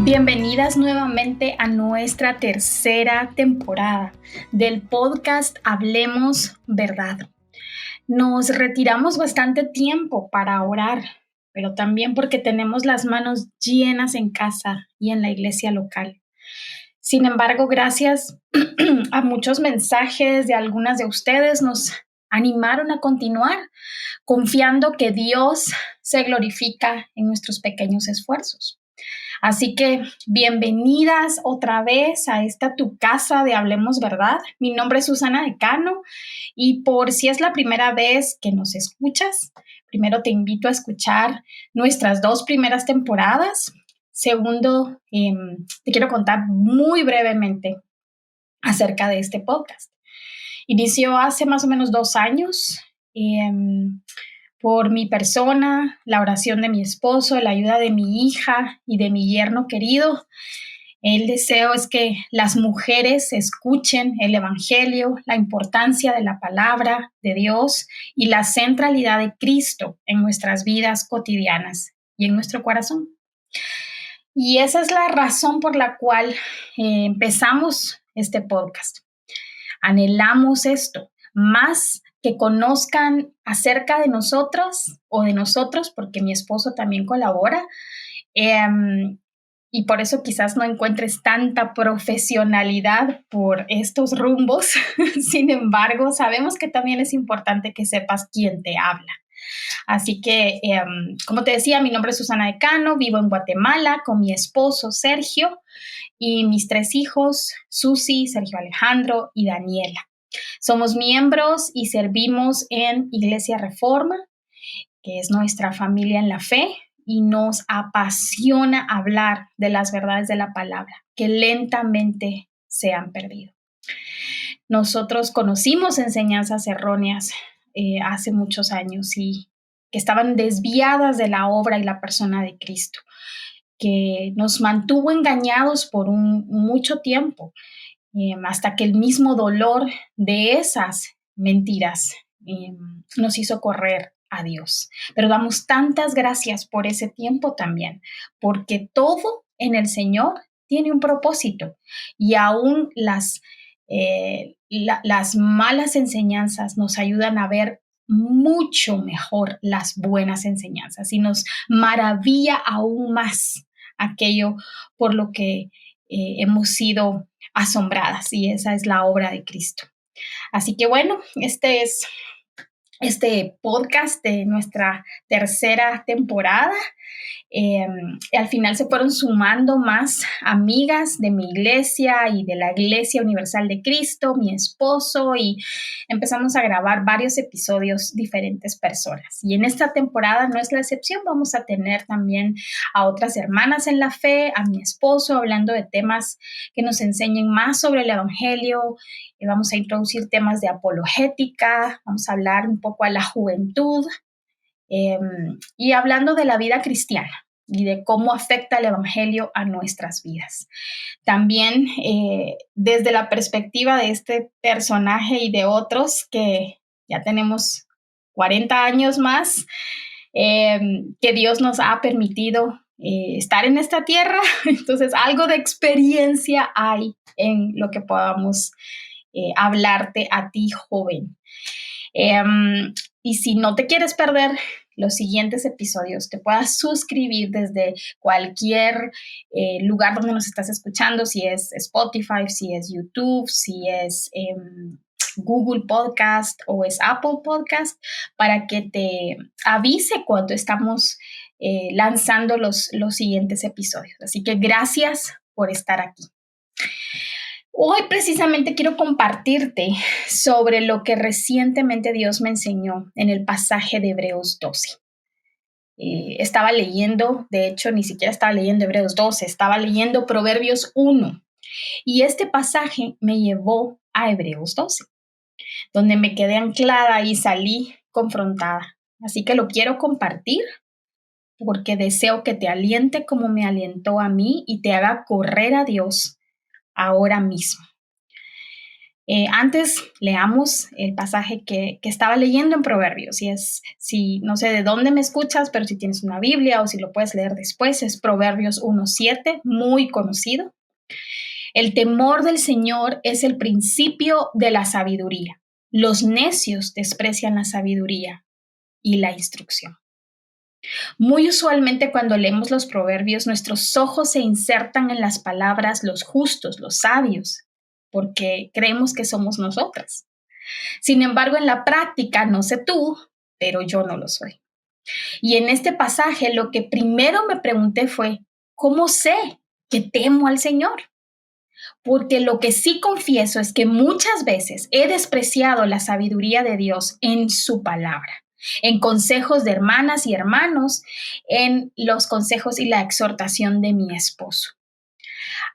Bienvenidas nuevamente a nuestra tercera temporada del podcast Hablemos Verdad. Nos retiramos bastante tiempo para orar, pero también porque tenemos las manos llenas en casa y en la iglesia local. Sin embargo, gracias a muchos mensajes de algunas de ustedes nos animaron a continuar, confiando que Dios se glorifica en nuestros pequeños esfuerzos. Así que bienvenidas otra vez a esta tu casa de Hablemos Verdad. Mi nombre es Susana Decano y por si es la primera vez que nos escuchas, primero te invito a escuchar nuestras 2 primeras temporadas. Segundo, te quiero contar muy brevemente acerca de este podcast. Inició hace más o menos 2 años. Por mi persona, la oración de mi esposo, la ayuda de mi hija y de mi yerno querido. El deseo es que las mujeres escuchen el Evangelio, la importancia de la palabra de Dios y la centralidad de Cristo en nuestras vidas cotidianas y en nuestro corazón. Y esa es la razón por la cual empezamos este podcast. Anhelamos esto, más que conozcan acerca de nosotros o de nosotros, porque mi esposo también colabora, y por eso quizás no encuentres tanta profesionalidad por estos rumbos. Sin embargo, sabemos que también es importante que sepas quién te habla. Así que, como te decía, mi nombre es Susana Decano, vivo en Guatemala con mi esposo Sergio y mis 3 hijos, Susi, Sergio Alejandro y Daniela. Somos miembros y servimos en Iglesia Reforma, que es nuestra familia en la fe, y nos apasiona hablar de las verdades de la palabra, que lentamente se han perdido. Nosotros conocimos enseñanzas erróneas hace muchos años y que estaban desviadas de la obra y la persona de Cristo, que nos mantuvo engañados por mucho tiempo, hasta que el mismo dolor de esas mentiras nos hizo correr a Dios. Pero damos tantas gracias por ese tiempo también, porque todo en el Señor tiene un propósito y aún las malas enseñanzas nos ayudan a ver mucho mejor las buenas enseñanzas y nos maravilla aún más aquello por lo que hemos sido asombradas, y esa es la obra de Cristo. Así que bueno, este es este podcast de nuestra tercera temporada. Al final se fueron sumando más amigas de mi iglesia y de la Iglesia Universal de Cristo, mi esposo, y empezamos a grabar varios episodios diferentes personas. Y en esta temporada no es la excepción, vamos a tener también a otras hermanas en la fe, a mi esposo, hablando de temas que nos enseñen más sobre el Evangelio. Vamos a introducir temas de apologética, vamos a hablar un poco a la juventud, y hablando de la vida cristiana y de cómo afecta el Evangelio a nuestras vidas. También desde la perspectiva de este personaje y de otros que ya tenemos 40 años más, que Dios nos ha permitido estar en esta tierra. Entonces, algo de experiencia hay en lo que podamos hablarte a ti, joven. Y si no te quieres perder los siguientes episodios, te puedas suscribir desde cualquier lugar donde nos estás escuchando, si es Spotify, si es YouTube, si es Google Podcast o es Apple Podcast, para que te avise cuando estamos lanzando los siguientes episodios. Así que gracias por estar aquí. Hoy precisamente quiero compartirte sobre lo que recientemente Dios me enseñó en el pasaje de Hebreos 12. Estaba leyendo, de hecho ni siquiera estaba leyendo Hebreos 12, estaba leyendo Proverbios 1, y este pasaje me llevó a Hebreos 12, donde me quedé anclada y salí confrontada. Así que lo quiero compartir porque deseo que te aliente como me alentó a mí y te haga correr a Dios ahora mismo. Antes leamos el pasaje que estaba leyendo en Proverbios. Si no sé de dónde me escuchas, pero si tienes una Biblia o si lo puedes leer después, es Proverbios 1:7, muy conocido. El temor del Señor es el principio de la sabiduría. Los necios desprecian la sabiduría y la instrucción. Muy usualmente cuando leemos los proverbios, nuestros ojos se insertan en las palabras los justos, los sabios, porque creemos que somos nosotras. Sin embargo, en la práctica, no sé tú, pero yo no lo soy. Y en este pasaje lo que primero me pregunté fue, ¿cómo sé que temo al Señor? Porque lo que sí confieso es que muchas veces he despreciado la sabiduría de Dios en su palabra, en consejos de hermanas y hermanos, en los consejos y la exhortación de mi esposo.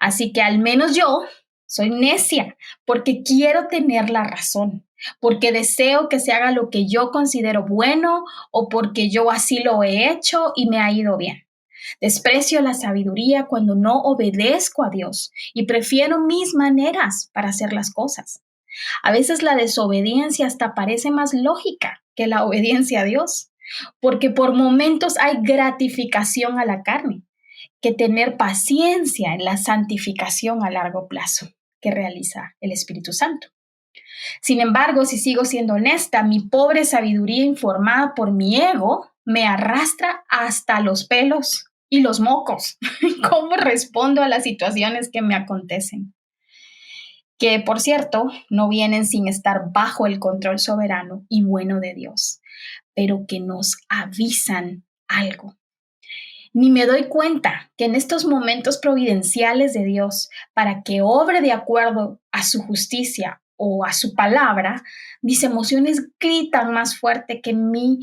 Así que al menos yo soy necia porque quiero tener la razón, porque deseo que se haga lo que yo considero bueno o porque yo así lo he hecho y me ha ido bien. Desprecio la sabiduría cuando no obedezco a Dios y prefiero mis maneras para hacer las cosas. A veces la desobediencia hasta parece más lógica que la obediencia a Dios, porque por momentos hay gratificación a la carne, que tener paciencia en la santificación a largo plazo que realiza el Espíritu Santo. Sin embargo, si sigo siendo honesta, mi pobre sabiduría informada por mi ego me arrastra hasta los pelos y los mocos. ¿Cómo respondo a las situaciones que me acontecen? Que, por cierto, no vienen sin estar bajo el control soberano y bueno de Dios, pero que nos avisan algo. Ni me doy cuenta que en estos momentos providenciales de Dios, para que obre de acuerdo a su justicia o a su palabra, mis emociones gritan más fuerte que ni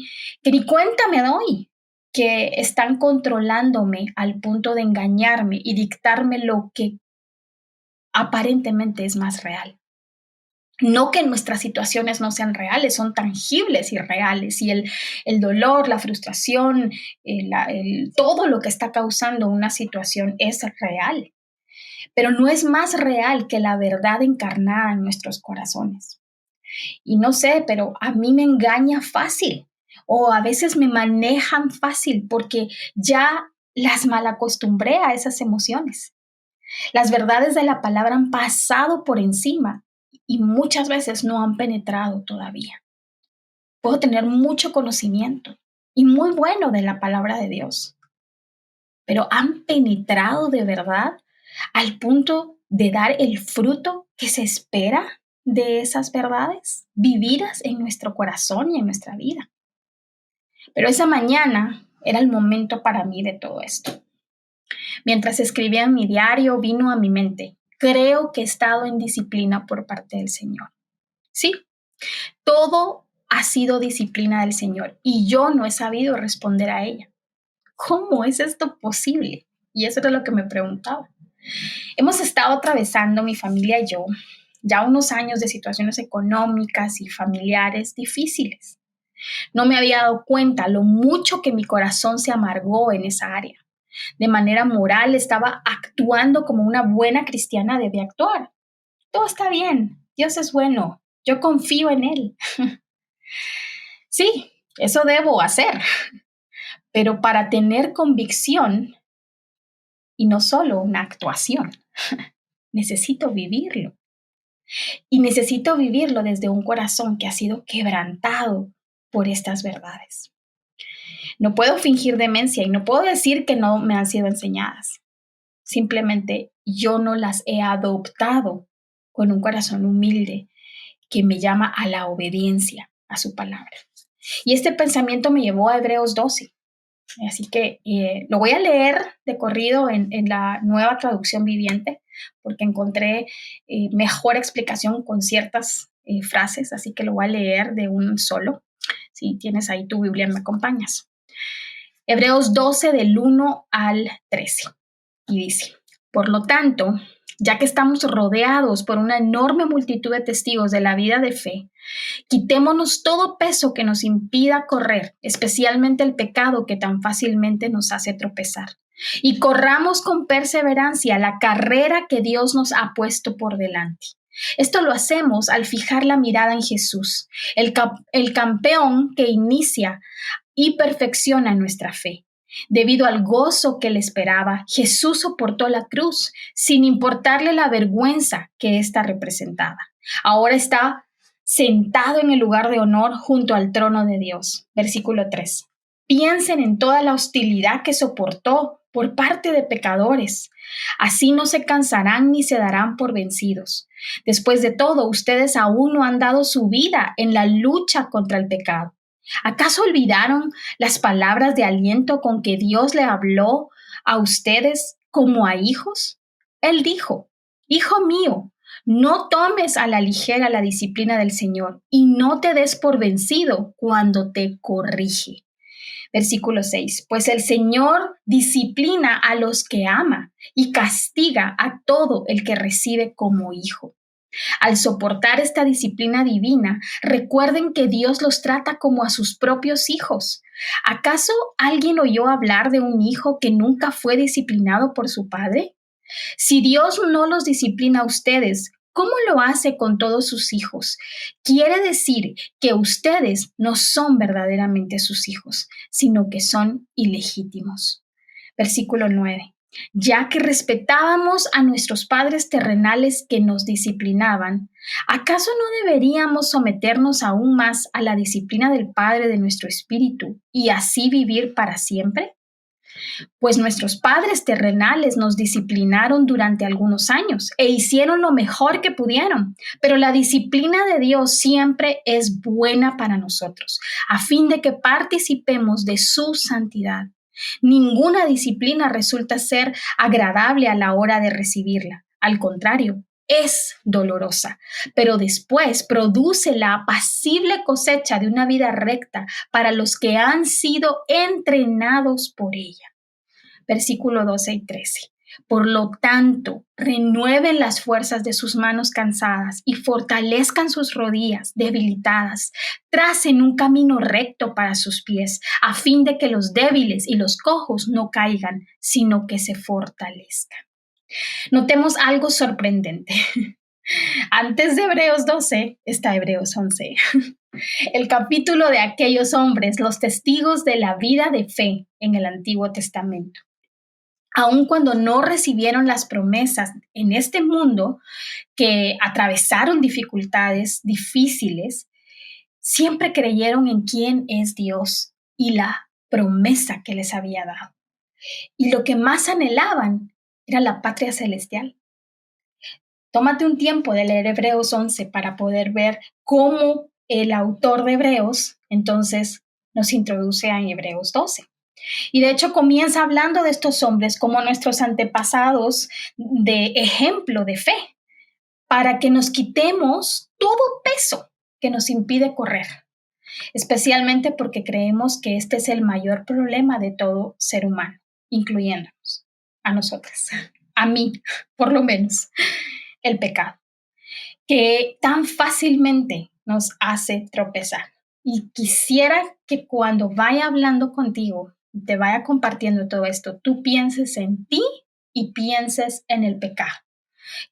cuenta me doy, que están controlándome al punto de engañarme y dictarme lo que aparentemente es más real. No que nuestras situaciones no sean reales, son tangibles y reales. Y el dolor, la frustración, todo lo que está causando una situación es real. Pero no es más real que la verdad encarnada en nuestros corazones. Y no sé, pero a mí me engaña fácil o a veces me manejan fácil porque ya las malacostumbré a esas emociones. Las verdades de la palabra han pasado por encima y muchas veces no han penetrado todavía. Puedo tener mucho conocimiento y muy bueno de la palabra de Dios, pero ¿han penetrado de verdad al punto de dar el fruto que se espera de esas verdades vividas en nuestro corazón y en nuestra vida? Pero esa mañana era el momento para mí de todo esto. Mientras escribía en mi diario, vino a mi mente: creo que he estado en disciplina por parte del Señor. Sí, todo ha sido disciplina del Señor y yo no he sabido responder a ella. ¿Cómo es esto posible? Y eso era lo que me preguntaba. Hemos estado atravesando, mi familia y yo, ya unos años de situaciones económicas y familiares difíciles. No me había dado cuenta lo mucho que mi corazón se amargó en esa área. De manera moral estaba actuando como una buena cristiana debe actuar. Todo está bien, Dios es bueno, yo confío en Él. Sí, eso debo hacer, pero para tener convicción y no solo una actuación, necesito vivirlo. Y necesito vivirlo desde un corazón que ha sido quebrantado por estas verdades. No puedo fingir demencia y no puedo decir que no me han sido enseñadas. Simplemente yo no las he adoptado con un corazón humilde que me llama a la obediencia a su palabra. Y este pensamiento me llevó a Hebreos 12. Así que lo voy a leer de corrido en la nueva traducción viviente, porque encontré mejor explicación con ciertas frases, así que lo voy a leer de un solo. Si tienes ahí tu Biblia, me acompañas. Hebreos 12 del 1 al 13. Y dice: por lo tanto, ya que estamos rodeados por una enorme multitud de testigos de la vida de fe, quitémonos todo peso que nos impida correr, especialmente el pecado que tan fácilmente nos hace tropezar. Y corramos con perseverancia la carrera que Dios nos ha puesto por delante. Esto lo hacemos al fijar la mirada en Jesús, el campeón que inicia y perfecciona nuestra fe. Debido al gozo que le esperaba, Jesús soportó la cruz sin importarle la vergüenza que ésta representaba. Ahora está sentado en el lugar de honor junto al trono de Dios. Versículo 3. Piensen en toda la hostilidad que soportó por parte de pecadores. Así no se cansarán ni se darán por vencidos. Después de todo, ustedes aún no han dado su vida en la lucha contra el pecado. ¿Acaso olvidaron las palabras de aliento con que Dios le habló a ustedes como a hijos? Él dijo, Hijo mío, no tomes a la ligera la disciplina del Señor y no te des por vencido cuando te corrige. Versículo 6. Pues el Señor disciplina a los que ama y castiga a todo el que recibe como hijo. Al soportar esta disciplina divina, recuerden que Dios los trata como a sus propios hijos. ¿Acaso alguien oyó hablar de un hijo que nunca fue disciplinado por su padre? Si Dios no los disciplina a ustedes, ¿cómo lo hace con todos sus hijos? Quiere decir que ustedes no son verdaderamente sus hijos, sino que son ilegítimos. Versículo 9. Ya que respetábamos a nuestros padres terrenales que nos disciplinaban, ¿acaso no deberíamos someternos aún más a la disciplina del Padre de nuestro espíritu y así vivir para siempre? Pues nuestros padres terrenales nos disciplinaron durante algunos años e hicieron lo mejor que pudieron, pero la disciplina de Dios siempre es buena para nosotros, a fin de que participemos de su santidad. Ninguna disciplina resulta ser agradable a la hora de recibirla. Al contrario, es dolorosa, pero después produce la apacible cosecha de una vida recta para los que han sido entrenados por ella. Versículo 12 y 13. Por lo tanto, renueven las fuerzas de sus manos cansadas y fortalezcan sus rodillas debilitadas. Tracen un camino recto para sus pies, a fin de que los débiles y los cojos no caigan, sino que se fortalezcan. Notemos algo sorprendente. Antes de Hebreos 12 está Hebreos 11. El capítulo de aquellos hombres, los testigos de la vida de fe en el Antiguo Testamento. Aun cuando no recibieron las promesas en este mundo, que atravesaron dificultades difíciles, siempre creyeron en quién es Dios y la promesa que les había dado. Y lo que más anhelaban era la patria celestial. Tómate un tiempo de leer Hebreos 11 para poder ver cómo el autor de Hebreos entonces nos introduce a Hebreos 12. Y de hecho comienza hablando de estos hombres como nuestros antepasados de ejemplo de fe, para que nos quitemos todo peso que nos impide correr, especialmente porque creemos que este es el mayor problema de todo ser humano, incluyéndonos a nosotras, a mí por lo menos, el pecado, que tan fácilmente nos hace tropezar. Y quisiera que cuando vaya hablando contigo, te vaya compartiendo todo esto, tú pienses en ti y pienses en el pecado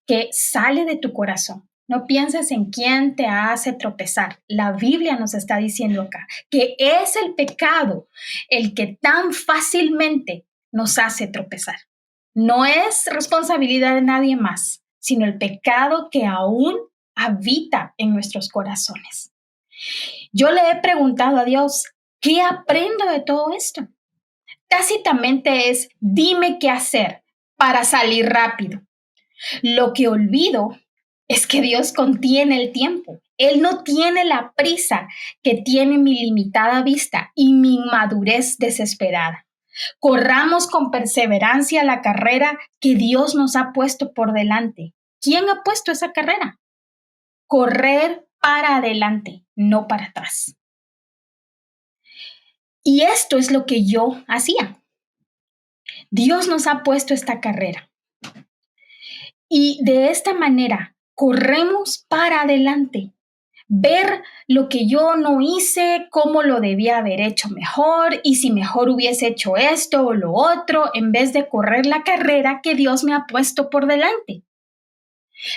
que sale de tu corazón. No pienses en quién te hace tropezar. La Biblia nos está diciendo acá que es el pecado el que tan fácilmente nos hace tropezar. No es responsabilidad de nadie más, sino el pecado que aún habita en nuestros corazones. Yo le he preguntado a Dios, ¿qué aprendo de todo esto? Tácitamente es, dime qué hacer para salir rápido. Lo que olvido es que Dios contiene el tiempo. Él no tiene la prisa que tiene mi limitada vista y mi inmadurez desesperada. Corramos con perseverancia la carrera que Dios nos ha puesto por delante. ¿Quién ha puesto esa carrera? Correr para adelante, no para atrás. Y esto es lo que yo hacía. Dios nos ha puesto esta carrera. Y de esta manera corremos para adelante. Ver lo que yo no hice, cómo lo debía haber hecho mejor y si mejor hubiese hecho esto o lo otro, en vez de correr la carrera que Dios me ha puesto por delante.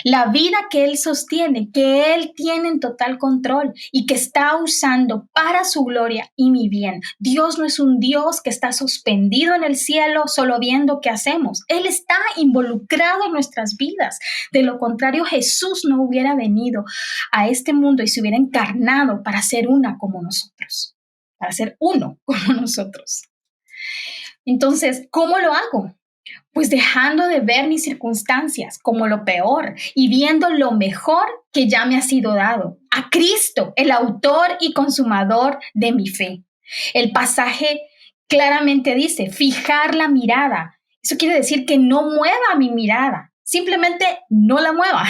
La vida que Él sostiene, que Él tiene en total control y que está usando para su gloria y mi bien. Dios no es un Dios que está suspendido en el cielo solo viendo qué hacemos. Él está involucrado en nuestras vidas. De lo contrario, Jesús no hubiera venido a este mundo y se hubiera encarnado para ser una como nosotros, para ser uno como nosotros. Entonces, ¿cómo lo hago? Pues dejando de ver mis circunstancias como lo peor y viendo lo mejor que ya me ha sido dado, a Cristo, el autor y consumador de mi fe. El pasaje claramente dice, fijar la mirada. Eso quiere decir que no mueva mi mirada, simplemente no la mueva.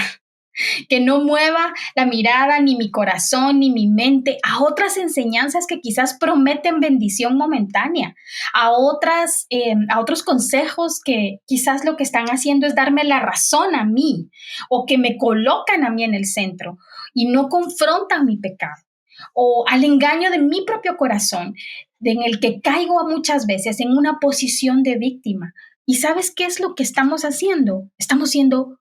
Que no mueva la mirada, ni mi corazón, ni mi mente a otras enseñanzas que quizás prometen bendición momentánea, a otros consejos que quizás lo que están haciendo es darme la razón a mí o que me colocan a mí en el centro y no confrontan mi pecado, o al engaño de mi propio corazón, en el que caigo muchas veces en una posición de víctima. ¿Y sabes qué es lo que estamos haciendo? Estamos siendo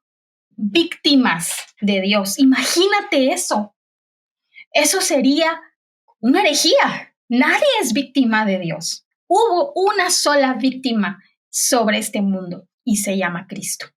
víctimas de Dios. Imagínate eso. Eso sería una herejía. Nadie es víctima de Dios. Hubo una sola víctima sobre este mundo y se llama Cristo.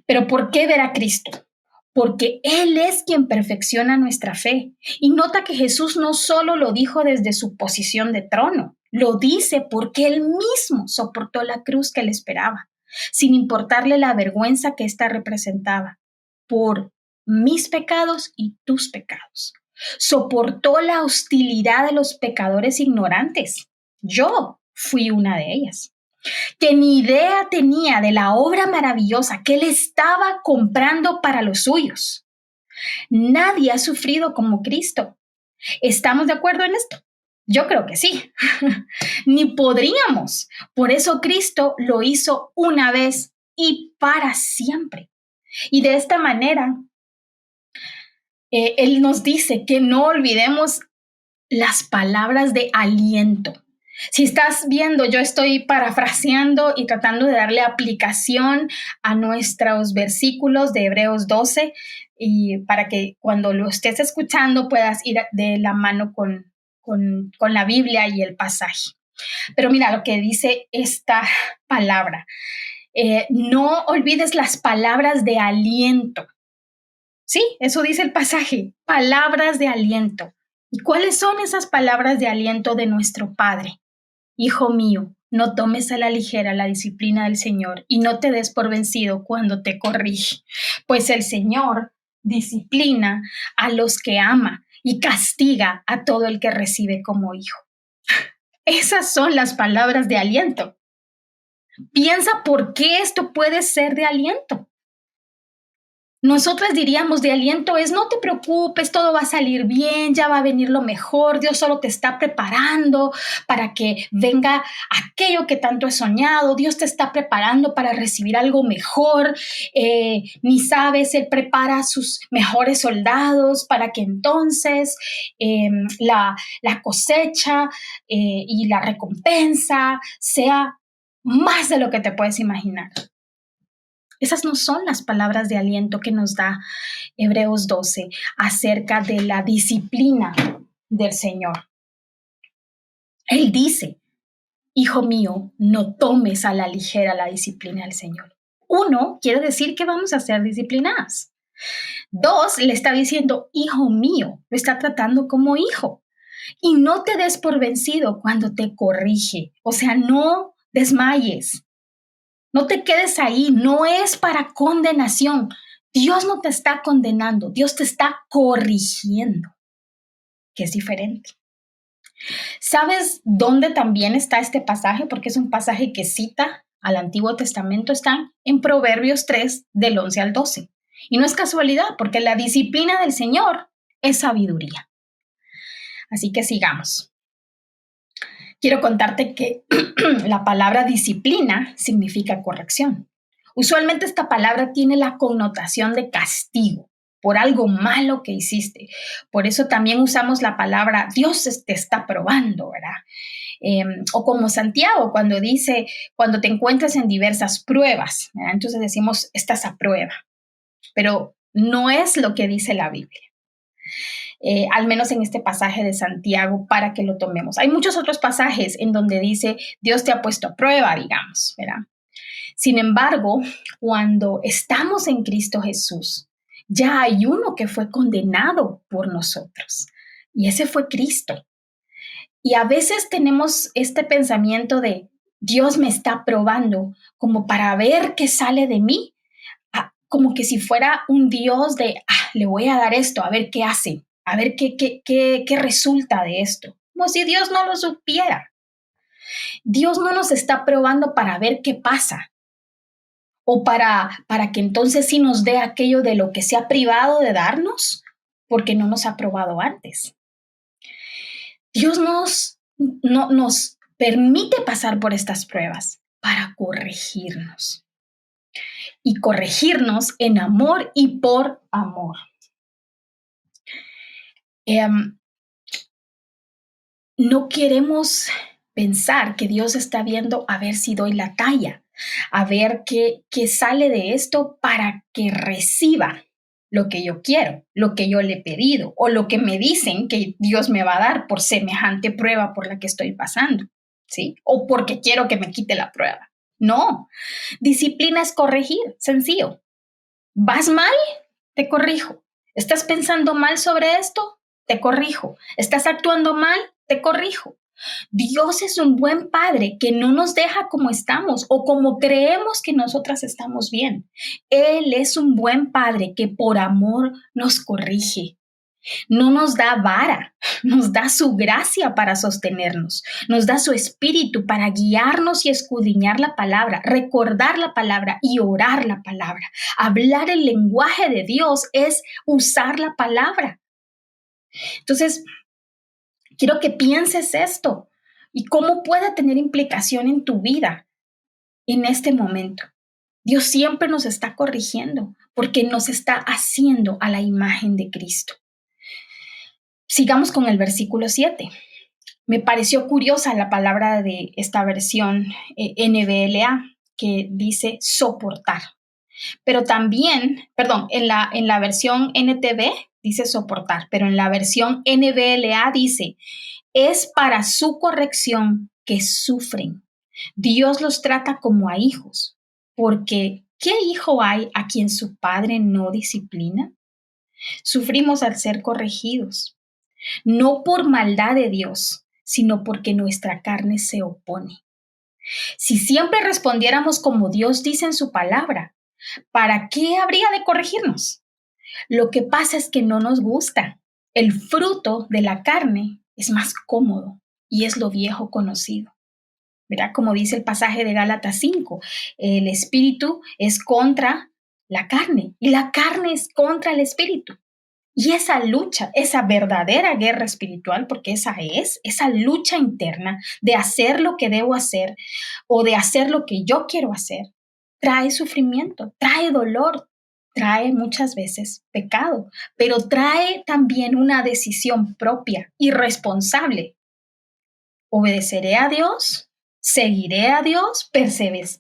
Pero ¿por qué ver a Cristo? Porque Él es quien perfecciona nuestra fe. Y nota que Jesús no solo lo dijo desde su posición de trono, lo dice porque Él mismo soportó la cruz que le esperaba, sin importarle la vergüenza que ésta representaba, por mis pecados y tus pecados. Soportó la hostilidad de los pecadores ignorantes. Yo fui una de ellas, que ni idea tenía de la obra maravillosa que Él estaba comprando para los suyos. Nadie ha sufrido como Cristo. ¿Estamos de acuerdo en esto? Yo creo que sí. Ni podríamos. Por eso Cristo lo hizo una vez y para siempre. Y de esta manera, Él nos dice que no olvidemos las palabras de aliento. Si estás viendo, yo estoy parafraseando y tratando de darle aplicación a nuestros versículos de Hebreos 12 y para que cuando lo estés escuchando puedas ir de la mano con la Biblia y el pasaje. Pero mira lo que dice esta palabra. No olvides las palabras de aliento. Sí, eso dice el pasaje, palabras de aliento. ¿Y cuáles son esas palabras de aliento de nuestro Padre? Hijo mío, no tomes a la ligera la disciplina del Señor y no te des por vencido cuando te corrige, pues el Señor disciplina a los que ama y castiga a todo el que recibe como hijo. Esas son las palabras de aliento. Piensa por qué esto puede ser de aliento. Nosotras diríamos de aliento es no te preocupes, todo va a salir bien, ya va a venir lo mejor, Dios solo te está preparando para que venga aquello que tanto has soñado, Dios te está preparando para recibir algo mejor, ni sabes, Él prepara a sus mejores soldados para que entonces la cosecha y la recompensa sea más de lo que te puedes imaginar. Esas no son las palabras de aliento que nos da Hebreos 12 acerca de la disciplina del Señor. Él dice, hijo mío, no tomes a la ligera la disciplina del Señor. 1, quiere decir que vamos a ser disciplinadas. 2, le está diciendo, hijo mío, lo está tratando como hijo. Y no te des por vencido cuando te corrige. O sea, no desmayes. No te quedes ahí, no es para condenación. Dios no te está condenando, Dios te está corrigiendo, que es diferente. ¿Sabes dónde también está este pasaje? Porque es un pasaje que cita al Antiguo Testamento, está en Proverbios 3, del 11 al 12. Y no es casualidad, porque la disciplina del Señor es sabiduría. Así que sigamos. Quiero contarte que la palabra disciplina significa corrección. Usualmente esta palabra tiene la connotación de castigo por algo malo que hiciste. Por eso también usamos la palabra Dios te está probando, ¿verdad? O como Santiago cuando dice, cuando te encuentres en diversas pruebas, ¿verdad? Entonces decimos, estás a prueba. pero no es lo que dice la Biblia. Al menos en este pasaje de Santiago, para que lo tomemos. Hay muchos otros pasajes en donde dice, Dios te ha puesto a prueba, digamos, ¿verdad? Sin embargo, cuando estamos en Cristo Jesús, ya hay uno que fue condenado por nosotros, y ese fue Cristo. Y a veces tenemos este pensamiento de, Dios me está probando como para ver qué sale de mí, como que si fuera un Dios de, le voy a dar esto, a ver qué hace, a ver qué resulta de esto. Como si Dios no lo supiera. Dios no nos está probando para ver qué pasa o para que entonces sí nos dé aquello de lo que se ha privado de darnos porque no nos ha probado antes. Dios nos permite pasar por estas pruebas para corregirnos. Y corregirnos en amor y por amor. No queremos pensar que Dios está viendo a ver si doy la talla, a ver qué sale de esto para que reciba lo que yo quiero, lo que yo le he pedido o lo que me dicen que Dios me va a dar por semejante prueba por la que estoy pasando, ¿sí? O porque quiero que me quite la prueba. No, disciplina es corregir, sencillo. ¿Vas mal? Te corrijo. ¿Estás pensando mal sobre esto? Te corrijo. ¿Estás actuando mal? Te corrijo. Dios es un buen padre que no nos deja como estamos o como creemos que nosotras estamos bien. Él es un buen padre que por amor nos corrige. No nos da vara, nos da su gracia para sostenernos, nos da su espíritu para guiarnos y escudriñar la palabra, recordar la palabra y orar la palabra. Hablar el lenguaje de Dios es usar la palabra. Entonces, quiero que pienses esto y cómo puede tener implicación en tu vida en este momento. Dios siempre nos está corrigiendo porque nos está haciendo a la imagen de Cristo. Sigamos con el versículo 7. Me pareció curiosa la palabra de esta versión NBLA que dice soportar. Pero también, perdón, en la versión NTV dice soportar, pero en la versión NBLA dice, es para su corrección que sufren. Dios los trata como a hijos, porque ¿qué hijo hay a quien su padre no disciplina? Sufrimos al ser corregidos. No por maldad de Dios, sino porque nuestra carne se opone. Si siempre respondiéramos como Dios dice en su palabra, ¿para qué habría de corregirnos? Lo que pasa es que no nos gusta. El fruto de la carne es más cómodo y es lo viejo conocido. ¿Verdad? Como dice el pasaje de Gálatas 5, el espíritu es contra la carne y la carne es contra el espíritu. Y esa lucha, esa verdadera guerra espiritual, porque esa lucha interna de hacer lo que debo hacer o de hacer lo que yo quiero hacer, trae sufrimiento, trae dolor, trae muchas veces pecado, pero trae también una decisión propia y responsable. ¿Obedeceré a Dios? ¿Seguiré a Dios?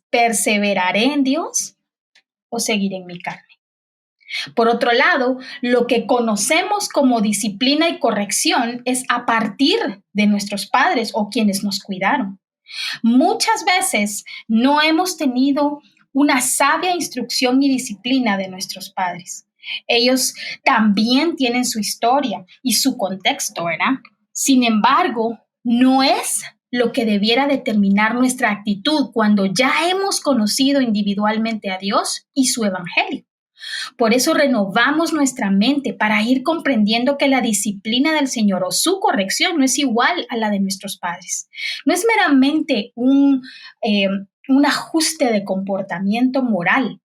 ¿Perseveraré en Dios? ¿O seguiré en mi carne? Por otro lado, lo que conocemos como disciplina y corrección es a partir de nuestros padres o quienes nos cuidaron. Muchas veces no hemos tenido una sabia instrucción y disciplina de nuestros padres. Ellos también tienen su historia y su contexto, ¿verdad? Sin embargo, no es lo que debiera determinar nuestra actitud cuando ya hemos conocido individualmente a Dios y su evangelio. Por eso renovamos nuestra mente para ir comprendiendo que la disciplina del Señor o su corrección no es igual a la de nuestros padres. No es meramente un ajuste de comportamiento moral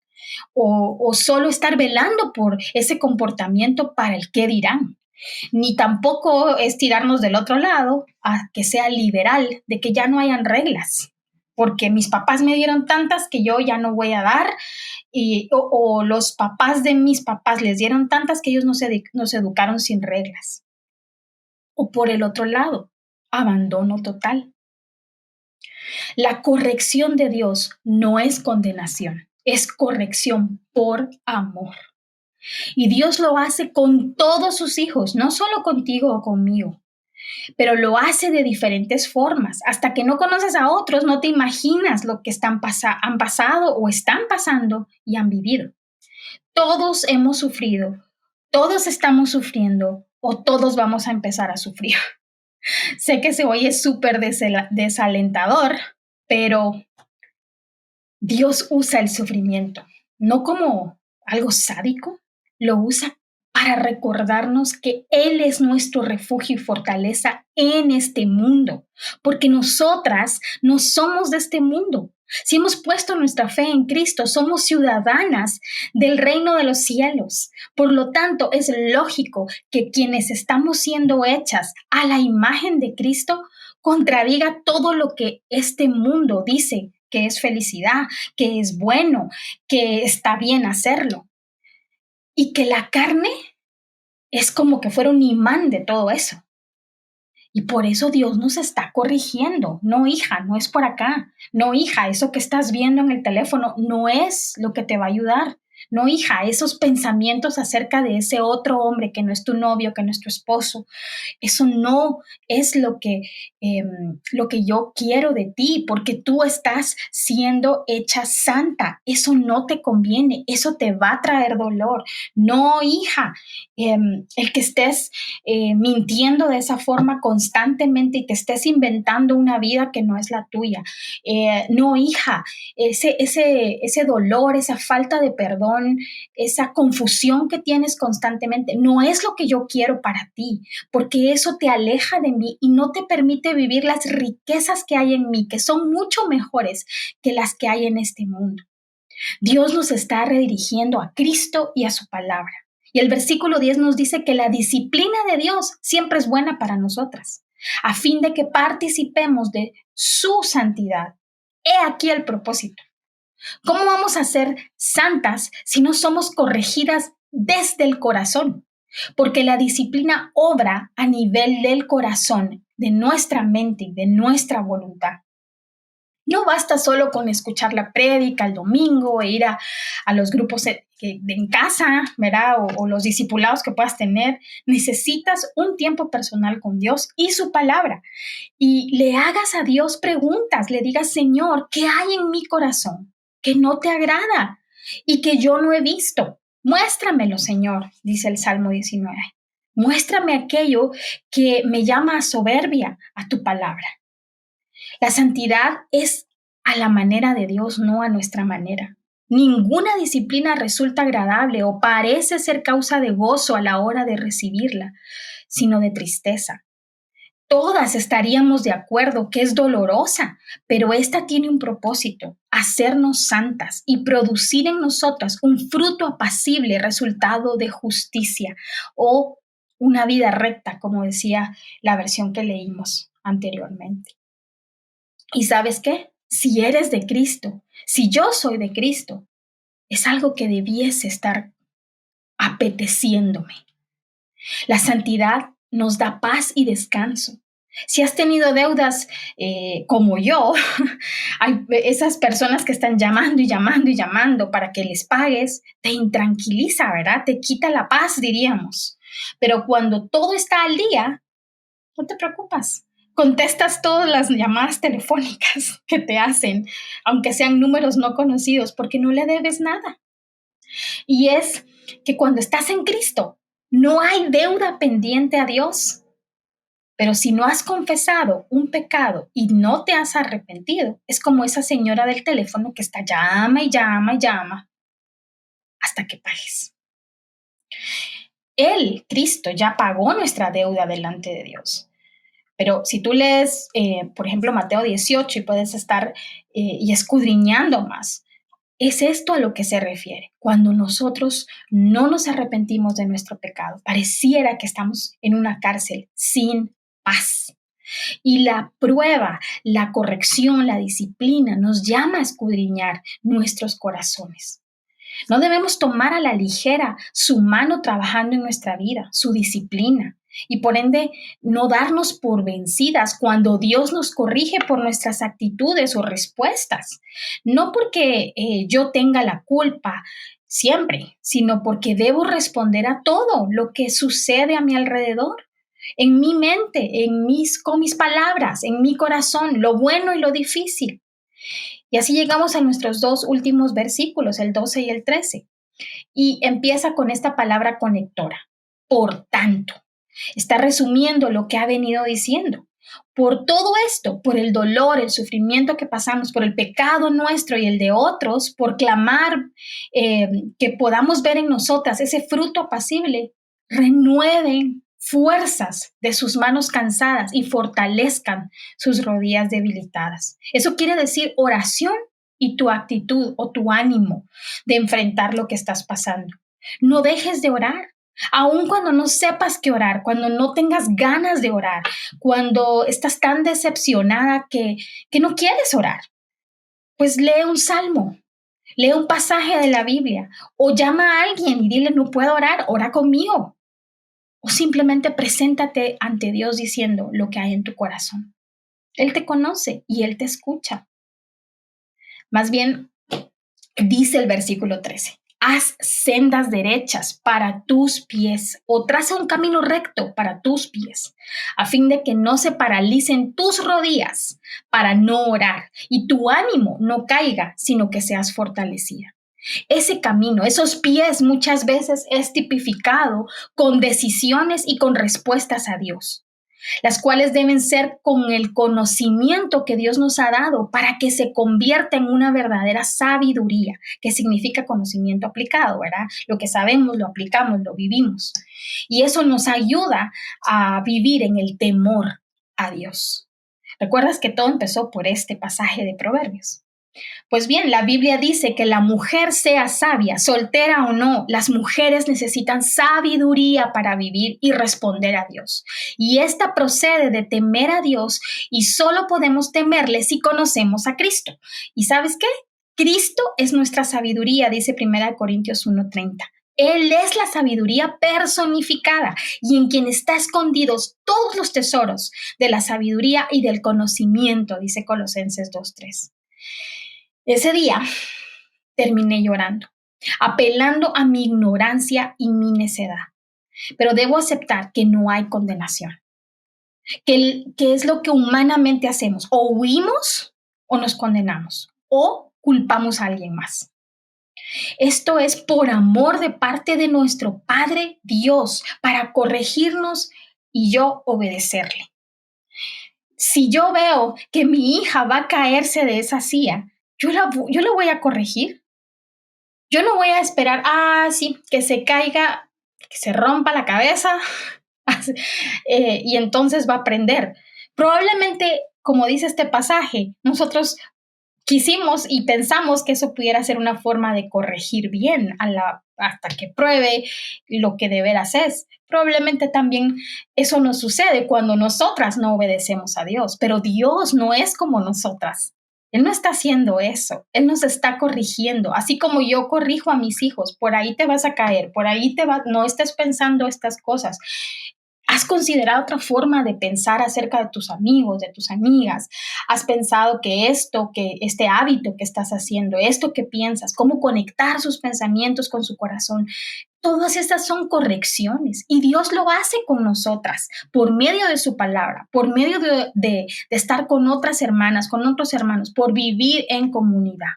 o solo estar velando por ese comportamiento para el qué dirán. Ni tampoco es tirarnos del otro lado a que sea liberal, de que ya no hayan reglas, porque mis papás me dieron tantas que yo ya no voy a dar, o los papás de mis papás les dieron tantas que ellos nos educaron sin reglas. O por el otro lado, abandono total. La corrección de Dios no es condenación, es corrección por amor. Y Dios lo hace con todos sus hijos, no solo contigo o conmigo, pero lo hace de diferentes formas. Hasta que no conoces a otros, no te imaginas lo que han pasado o están pasando y han vivido. Todos hemos sufrido, todos estamos sufriendo o todos vamos a empezar a sufrir. Sé que se oye súper desalentador, pero Dios usa el sufrimiento, no como algo sádico, lo usa para recordarnos que Él es nuestro refugio y fortaleza en este mundo, porque nosotras no somos de este mundo. Si hemos puesto nuestra fe en Cristo, somos ciudadanas del reino de los cielos. Por lo tanto, es lógico que quienes estamos siendo hechas a la imagen de Cristo contradiga todo lo que este mundo dice que es felicidad, que es bueno, que está bien hacerlo. Y que la carne es como que fuera un imán de todo eso. Y por eso Dios nos está corrigiendo. No, hija, no es por acá. No, hija, eso que estás viendo en el teléfono no es lo que te va a ayudar. No, hija, esos pensamientos acerca de ese otro hombre que no es tu novio, que no es tu esposo, eso no es lo que yo quiero de ti, porque tú estás siendo hecha santa. Eso no te conviene, eso te va a traer dolor. No, hija, el que estés mintiendo de esa forma constantemente y te estés inventando una vida que no es la tuya. No, hija, ese dolor, esa falta de perdón, esa confusión que tienes constantemente, no es lo que yo quiero para ti, porque eso te aleja de mí y no te permite vivir las riquezas que hay en mí, que son mucho mejores que las que hay en este mundo. Dios nos está redirigiendo a Cristo y a su palabra. Y el versículo 10 nos dice que la disciplina de Dios siempre es buena para nosotras, a fin de que participemos de su santidad. He aquí el propósito. ¿Cómo vamos a ser santas si no somos corregidas desde el corazón? Porque la disciplina obra a nivel del corazón, de nuestra mente y de nuestra voluntad. No basta solo con escuchar la prédica el domingo e ir a los grupos en casa, ¿verdad? O los discipulados que puedas tener. Necesitas un tiempo personal con Dios y su palabra. Y le hagas a Dios preguntas, le digas, Señor, ¿qué hay en mi corazón que no te agrada y que yo no he visto? Muéstramelo, Señor, dice el Salmo 19. Muéstrame aquello que me llama a soberbia a tu palabra. La santidad es a la manera de Dios, no a nuestra manera. Ninguna disciplina resulta agradable o parece ser causa de gozo a la hora de recibirla, sino de tristeza. Todas estaríamos de acuerdo que es dolorosa, pero esta tiene un propósito: hacernos santas y producir en nosotras un fruto apacible, resultado de justicia o una vida recta, como decía la versión que leímos anteriormente. ¿Y sabes qué? Si eres de Cristo, si yo soy de Cristo, es algo que debiese estar apeteciéndome. La santidad nos da paz y descanso. Si has tenido deudas como yo, hay esas personas que están llamando y llamando y llamando para que les pagues, te intranquiliza, ¿verdad? Te quita la paz, diríamos. Pero cuando todo está al día, no te preocupas. Contestas todas las llamadas telefónicas que te hacen, aunque sean números no conocidos, porque no le debes nada. Y es que cuando estás en Cristo, no hay deuda pendiente a Dios. Pero si no has confesado un pecado y no te has arrepentido, es como esa señora del teléfono que está llama y llama y llama hasta que pagues. Él, Cristo, ya pagó nuestra deuda delante de Dios. Pero si tú lees, por ejemplo, Mateo 18 y puedes estar y escudriñando más, es esto a lo que se refiere. Cuando nosotros no nos arrepentimos de nuestro pecado, pareciera que estamos en una cárcel sin paz. Y la prueba, la corrección, la disciplina nos llama a escudriñar nuestros corazones. No debemos tomar a la ligera su mano trabajando en nuestra vida, su disciplina. y por ende no darnos por vencidas cuando Dios nos corrige por nuestras actitudes o respuestas. No porque yo tenga la culpa siempre, sino porque debo responder a todo lo que sucede a mi alrededor. En mi mente, con mis palabras, en mi corazón, lo bueno y lo difícil. Y así llegamos a nuestros dos últimos versículos, el 12 y el 13. Y empieza con esta palabra conectora. Por tanto, está resumiendo lo que ha venido diciendo. Por todo esto, por el dolor, el sufrimiento que pasamos, por el pecado nuestro y el de otros, por clamar que podamos ver en nosotras ese fruto apacible, renueven fuerzas de sus manos cansadas y fortalezcan sus rodillas debilitadas. Eso quiere decir oración y tu actitud o tu ánimo de enfrentar lo que estás pasando. No dejes de orar. Aun cuando no sepas qué orar, cuando no tengas ganas de orar, cuando estás tan decepcionada que no quieres orar, pues lee un salmo, lee un pasaje de la Biblia o llama a alguien y dile, no puedo orar, ora conmigo. O simplemente preséntate ante Dios diciendo lo que hay en tu corazón. Él te conoce y Él te escucha. Más bien, dice el versículo 13. Haz sendas derechas para tus pies o traza un camino recto para tus pies, a fin de que no se paralicen tus rodillas para no orar y tu ánimo no caiga, sino que seas fortalecida. Ese camino, esos pies muchas veces es tipificado con decisiones y con respuestas a Dios, las cuales deben ser con el conocimiento que Dios nos ha dado para que se convierta en una verdadera sabiduría, que significa conocimiento aplicado, ¿verdad? Lo que sabemos, lo aplicamos, lo vivimos. Y eso nos ayuda a vivir en el temor a Dios. ¿Recuerdas que todo empezó por este pasaje de Proverbios? Pues bien, la Biblia dice que la mujer sea sabia, soltera o no, las mujeres necesitan sabiduría para vivir y responder a Dios. Y esta procede de temer a Dios y solo podemos temerle si conocemos a Cristo. ¿Y sabes qué? Cristo es nuestra sabiduría, dice 1 Corintios 1:30. Él es la sabiduría personificada y en quien está escondidos todos los tesoros de la sabiduría y del conocimiento, dice Colosenses 2:3. Ese día terminé llorando, apelando a mi ignorancia y mi necedad. Pero debo aceptar que no hay condenación. ¿Qué es lo que humanamente hacemos? O huimos o nos condenamos o culpamos a alguien más. Esto es por amor de parte de nuestro Padre Dios para corregirnos y yo obedecerle. Si yo veo que mi hija va a caerse de esa silla, yo la voy a corregir. Yo no voy a esperar, sí, que se caiga, que se rompa la cabeza y entonces va a aprender. Probablemente, como dice este pasaje, nosotros quisimos y pensamos que eso pudiera ser una forma de corregir bien hasta que pruebe lo que de veras es. Probablemente también eso nos sucede cuando nosotras no obedecemos a Dios, pero Dios no es como nosotras. Él no está haciendo eso, Él nos está corrigiendo, así como yo corrijo a mis hijos, por ahí te vas a caer, no estés pensando estas cosas. ¿Has considerado otra forma de pensar acerca de tus amigos, de tus amigas? ¿Has pensado que este hábito que estás haciendo, esto que piensas, cómo conectar sus pensamientos con su corazón? Todas estas son correcciones y Dios lo hace con nosotras por medio de su palabra, por medio de estar con otras hermanas, con otros hermanos, por vivir en comunidad.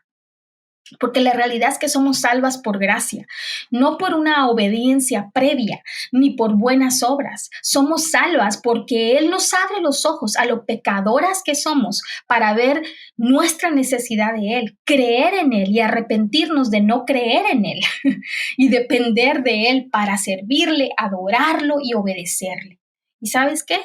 Porque la realidad es que somos salvas por gracia, no por una obediencia previa, ni por buenas obras. Somos salvas porque Él nos abre los ojos a lo pecadoras que somos para ver nuestra necesidad de Él, creer en Él y arrepentirnos de no creer en Él y depender de Él para servirle, adorarlo y obedecerle. ¿Y sabes qué?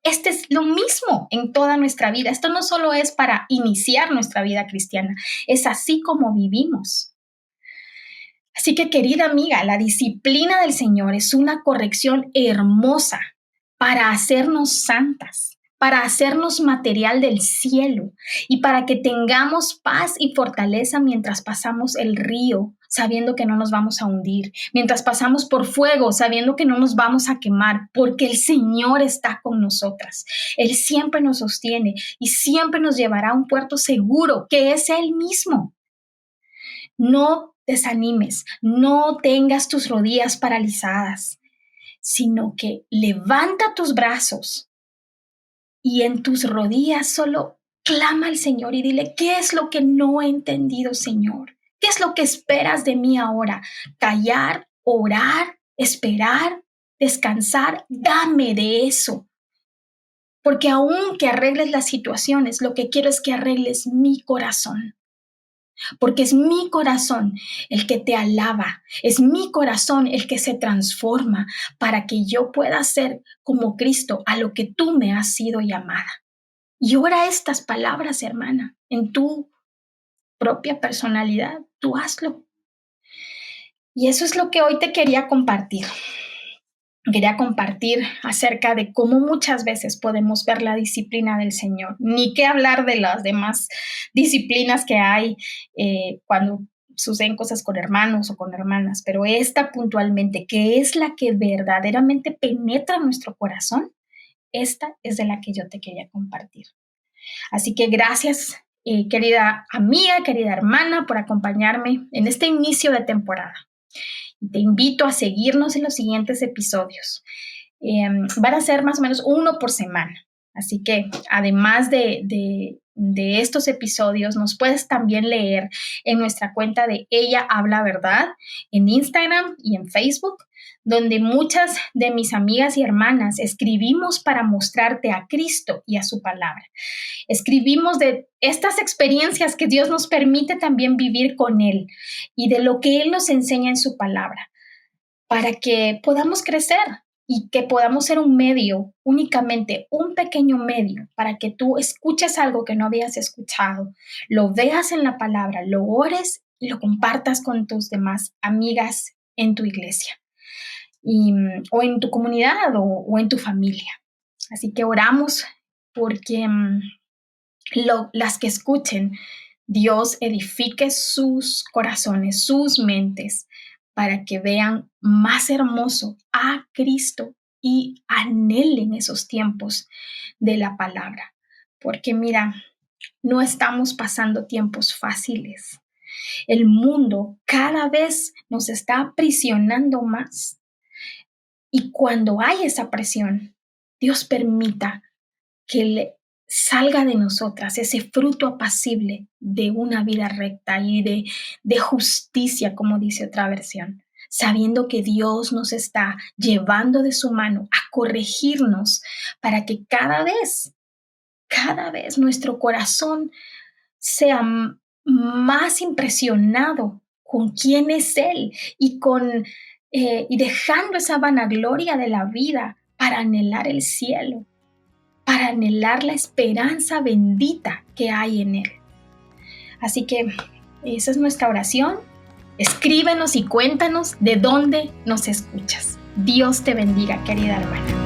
Este es lo mismo en toda nuestra vida. Esto no solo es para iniciar nuestra vida cristiana, es así como vivimos. Así que, querida amiga, la disciplina del Señor es una corrección hermosa para hacernos santas, para hacernos material del cielo y para que tengamos paz y fortaleza mientras pasamos el río sabiendo que no nos vamos a hundir, mientras pasamos por fuego, sabiendo que no nos vamos a quemar, porque el Señor está con nosotras. Él siempre nos sostiene y siempre nos llevará a un puerto seguro, que es Él mismo. No desanimes, no tengas tus rodillas paralizadas, sino que levanta tus brazos y en tus rodillas solo clama al Señor y dile, ¿qué es lo que no he entendido, Señor? ¿Qué es lo que esperas de mí ahora? ¿Callar, orar, esperar, descansar? Dame de eso. Porque aun que arregles las situaciones, lo que quiero es que arregles mi corazón. Porque es mi corazón el que te alaba, es mi corazón el que se transforma para que yo pueda ser como Cristo a lo que tú me has sido llamada. Y ora estas palabras, hermana, en tu propia personalidad, tú hazlo. Y eso es lo que hoy te quería compartir. Quería compartir acerca de cómo muchas veces podemos ver la disciplina del Señor. Ni qué hablar de las demás disciplinas que hay cuando suceden cosas con hermanos o con hermanas, pero esta puntualmente, que es la que verdaderamente penetra nuestro corazón, esta es de la que yo te quería compartir. Así que gracias, querida amiga, querida hermana, por acompañarme en este inicio de temporada. Te invito a seguirnos en los siguientes episodios. Van a ser más o menos uno por semana. Así que además de estos episodios, nos puedes también leer en nuestra cuenta de Ella Habla Verdad en Instagram y en Facebook, donde muchas de mis amigas y hermanas escribimos para mostrarte a Cristo y a su palabra. Escribimos de estas experiencias que Dios nos permite también vivir con Él y de lo que Él nos enseña en su palabra, para que podamos crecer y que podamos ser un medio, únicamente un pequeño medio, para que tú escuches algo que no habías escuchado, lo veas en la palabra, lo ores y lo compartas con tus demás amigas en tu iglesia o en tu comunidad o en tu familia. Así que oramos porque las que escuchen, Dios edifique sus corazones, sus mentes, para que vean más hermoso a Cristo y anhelen esos tiempos de la palabra. Porque mira, no estamos pasando tiempos fáciles. El mundo cada vez nos está aprisionando más. Y cuando hay esa presión, Dios permita que salga de nosotras ese fruto apacible de una vida recta y de justicia, como dice otra versión, sabiendo que Dios nos está llevando de su mano a corregirnos para que cada vez nuestro corazón sea más impresionado con quién es Él y dejando esa vanagloria de la vida para anhelar el cielo, para anhelar la esperanza bendita que hay en Él. Así que esa es nuestra oración. Escríbenos y cuéntanos de dónde nos escuchas. Dios te bendiga, querida hermana.